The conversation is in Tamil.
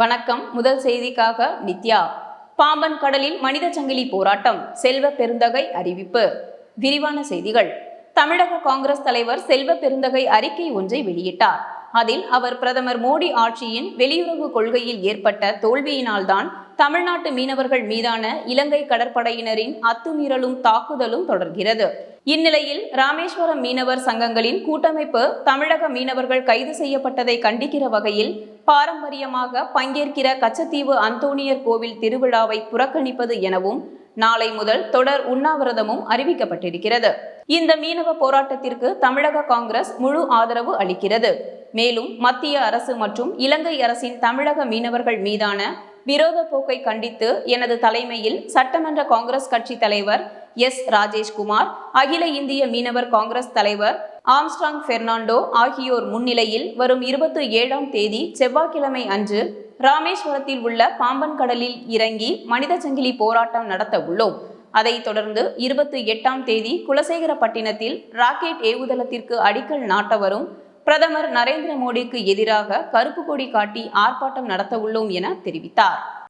வணக்கம். முதல் செய்திக்காக நித்யா. பாம்பன் கடலில் மனித சங்கிலி போராட்டம், செல்வ பெருந்தகை அறிவிப்பு. விரிவான செய்திகள். தமிழக காங்கிரஸ் தலைவர் செல்வ பெருந்தகை அறிக்கை ஒன்றை வெளியிட்டார். அதில் அவர் பிரதமர் மோடி ஆட்சியின் வெளியுறவு கொள்கையில் ஏற்பட்ட தோல்வியினால்தான் தமிழ்நாட்டு மீனவர்கள் மீதான இலங்கை கடற்படையினரின் அத்துமீறலும் தாக்குதலும் தொடர்கிறது. இந்நிலையில் ராமேஸ்வரம் மீனவர் சங்கங்களின் கூட்டமைப்பு தமிழக மீனவர்கள் கைது செய்யப்பட்டதை கண்டிக்கிற வகையில் பாரம்பரியமாக பங்கேற்கிற கச்சத்தீவு அந்தோணியர் கோவில் திருவிழாவை புறக்கணிப்பது எனவும் நாளை முதல் தொடர் உண்ணாவிரதமும் அறிவிக்கப்பட்டிருக்கிறது. இந்த மீனவ போராட்டத்திற்கு தமிழக காங்கிரஸ் முழு ஆதரவு அளிக்கிறது. மேலும் மத்திய அரசு மற்றும் இலங்கை அரசின் தமிழக மீனவர்கள் மீதான விரோத போக்கை கண்டித்து எனது தலைமையில் சட்டமன்ற காங்கிரஸ் கட்சி தலைவர் எஸ். ராஜேஷ்குமார், அகில இந்திய மீனவர் காங்கிரஸ் தலைவர் ஆம்ஸ்ட்ராங் பெர்னாண்டோ ஆகியோர் முன்னிலையில் வரும் 27ஆம் தேதி செவ்வாய்க்கிழமை அன்று ராமேஸ்வரத்தில் உள்ள பாம்பன் கடலில் இறங்கி மனித சங்கிலி போராட்டம் நடத்த உள்ளோம். அதைத் தொடர்ந்து 28ஆம் தேதி குலசேகரப்பட்டினத்தில் ராக்கெட் ஏவுதளத்திற்கு அடிக்கல் நாட்ட வரும் பிரதமர் நரேந்திர மோடிக்கு எதிராக கருப்பு கொடி காட்டி ஆர்ப்பாட்டம் நடத்த உள்ளோம் என தெரிவித்தார்.